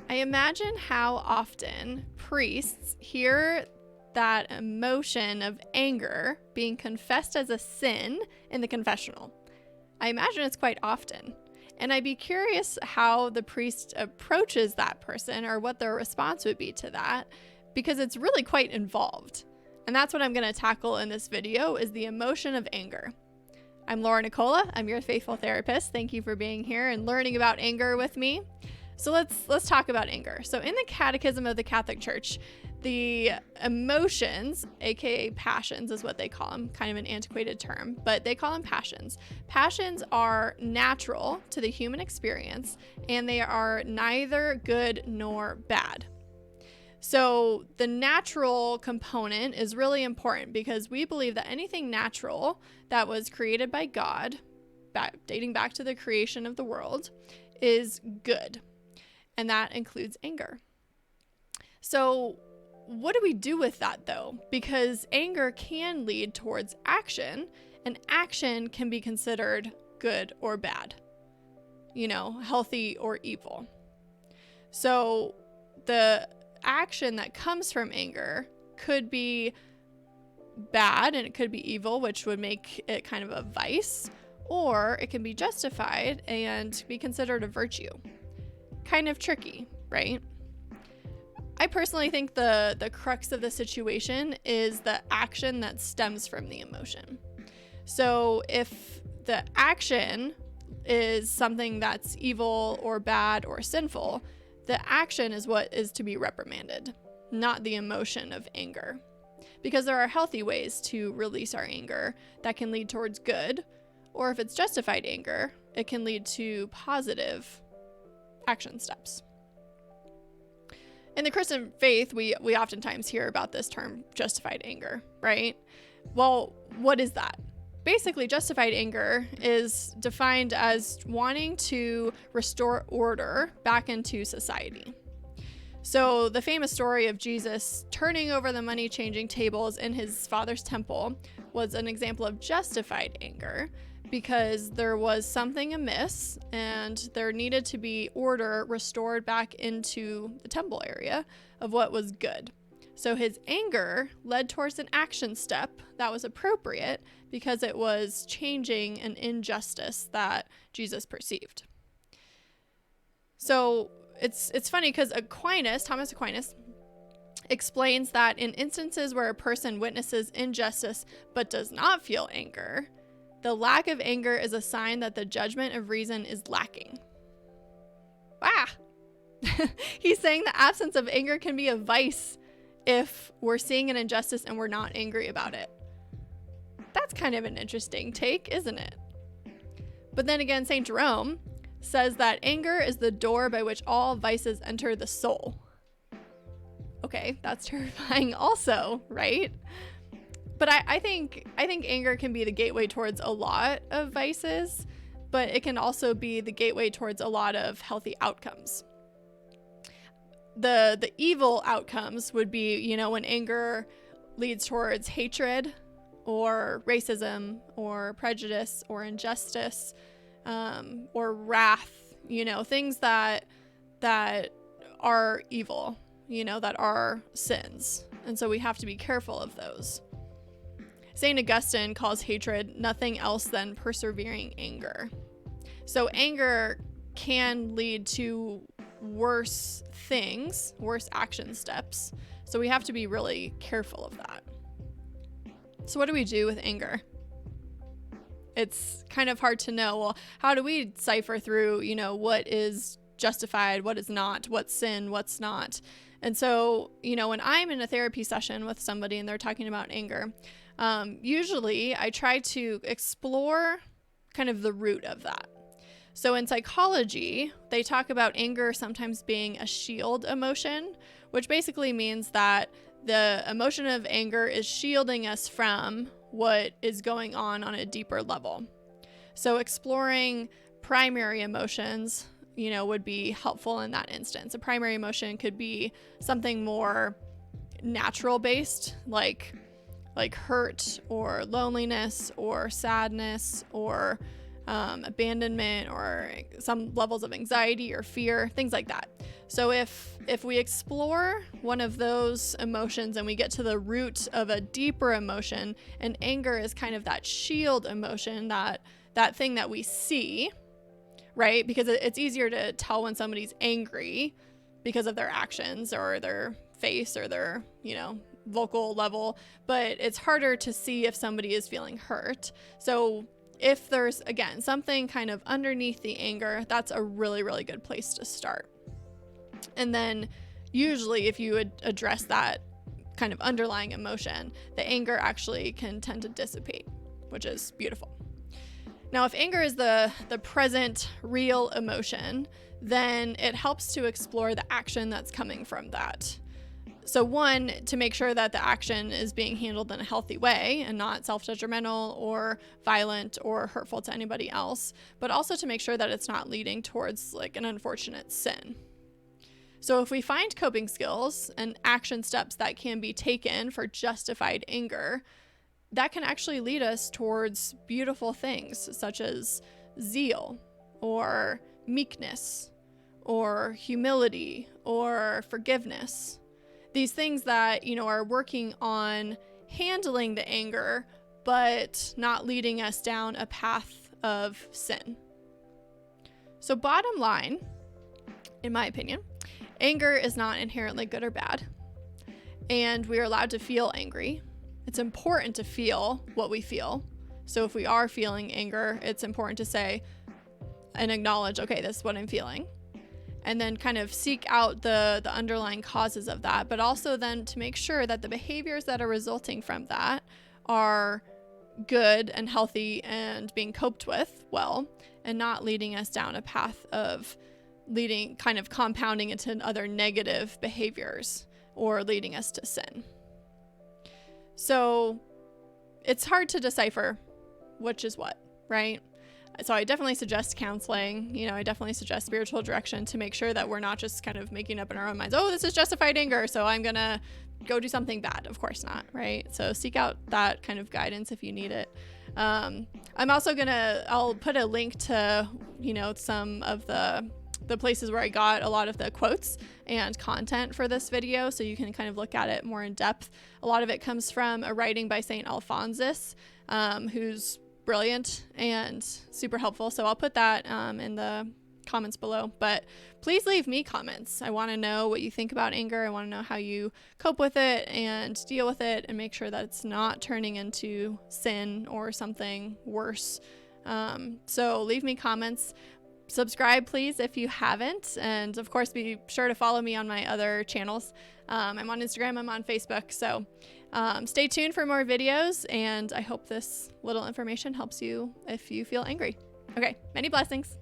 I imagine how often priests hear that emotion of anger being confessed as a sin in the confessional. I imagine it's quite often. And I'd be curious how the priest approaches that person or what their response would be to that, because it's really quite involved. And that's what I'm going to tackle in this video, is the emotion of anger. I'm Laura Nicola. I'm your faithful therapist. Thank you for being here and learning about anger with me. So let's talk about anger. So in the Catechism of the Catholic Church, the emotions, aka passions is what they call them, kind of an antiquated term, but they call them passions. Passions are natural to the human experience, and they are neither good nor bad. So the natural component is really important because we believe that anything natural that was created by God, dating back to the creation of the world, is good. And that includes anger. So what do we do with that though? Because anger can lead towards action, and action can be considered good or bad, healthy or evil. So the action that comes from anger could be bad and it could be evil, which would make it kind of a vice, or it can be justified and be considered a virtue. Kind of tricky, right? I personally think the crux of the situation is the action that stems from the emotion. So if the action is something that's evil or bad or sinful, the action is what is to be reprimanded, not the emotion of anger. Because there are healthy ways to release our anger that can lead towards good, or if it's justified anger, it can lead to positive action steps. In the Christian faith, we oftentimes hear about this term, justified anger, right? Well, what is that? Basically, justified anger is defined as wanting to restore order back into society. So the famous story of Jesus turning over the money-changing tables in his father's temple was an example of justified anger, because there was something amiss and there needed to be order restored back into the temple area of what was good. So his anger led towards an action step that was appropriate because it was changing an injustice that Jesus perceived. So it's funny because Thomas Aquinas, explains that in instances where a person witnesses injustice but does not feel anger, the lack of anger is a sign that the judgment of reason is lacking. He's saying the absence of anger can be a vice if we're seeing an injustice and we're not angry about it. That's kind of an interesting take, isn't it? But then again, St. Jerome says that anger is the door by which all vices enter the soul. Okay, that's terrifying also, right? But I think anger can be the gateway towards a lot of vices, but it can also be the gateway towards a lot of healthy outcomes. The evil outcomes would be, when anger leads towards hatred or racism or prejudice or injustice, or wrath, things that are evil, that are sins. And so we have to be careful of those. St. Augustine calls hatred nothing else than persevering anger. So anger can lead to worse things, worse action steps. So we have to be really careful of that. So what do we do with anger? It's kind of hard to know. Well, how do we cipher through, what is justified, what is not, what's sin, what's not? And so, when I'm in a therapy session with somebody and they're talking about anger, usually I try to explore kind of the root of that. So in psychology, they talk about anger sometimes being a shield emotion, which basically means that the emotion of anger is shielding us from what is going on a deeper level. So exploring primary emotions, would be helpful in that instance. A primary emotion could be something more natural based, like hurt or loneliness or sadness or abandonment or some levels of anxiety or fear, things like that. So if we explore one of those emotions and we get to the root of a deeper emotion, and anger is kind of that shield emotion, that thing that we see, right? Because it's easier to tell when somebody's angry because of their actions or their face or their, vocal level, but it's harder to see if somebody is feeling hurt. So if there's, again, something kind of underneath the anger, that's a really, really good place to start. And then usually if you would address that kind of underlying emotion, the anger actually can tend to dissipate, which is beautiful. Now, if anger is the present real emotion, then it helps to explore the action that's coming from that. So one, to make sure that the action is being handled in a healthy way and not self-detrimental or violent or hurtful to anybody else, but also to make sure that it's not leading towards like an unfortunate sin. So if we find coping skills and action steps that can be taken for justified anger, that can actually lead us towards beautiful things such as zeal or meekness or humility or forgiveness. These things that, are working on handling the anger, but not leading us down a path of sin. So bottom line, in my opinion, anger is not inherently good or bad, and we are allowed to feel angry. It's important to feel what we feel. So if we are feeling anger, it's important to say and acknowledge, okay, this is what I'm feeling. And then kind of seek out the underlying causes of that, but also then to make sure that the behaviors that are resulting from that are good and healthy and being coped with well, and not leading us down a path of kind of compounding into other negative behaviors or leading us to sin. So it's hard to decipher which is what, right? So I definitely suggest counseling. I definitely suggest spiritual direction to make sure that we're not just kind of making up in our own minds, oh, this is justified anger, so I'm going to go do something bad. Of course not, right? So seek out that kind of guidance if you need it. I'm also I'll put a link to, some of the places where I got a lot of the quotes and content for this video, so you can kind of look at it more in depth. A lot of it comes from a writing by St. Alphonsus, who's brilliant and super helpful. So I'll put that in the comments below, but please leave me comments. I want to know what you think about anger. I want to know how you cope with it and deal with it and make sure that it's not turning into sin or something worse. So leave me comments. Subscribe, please, if you haven't. And of course, be sure to follow me on my other channels. I'm on Instagram, I'm on Facebook. So stay tuned for more videos. And I hope this little information helps you if you feel angry. Okay, many blessings.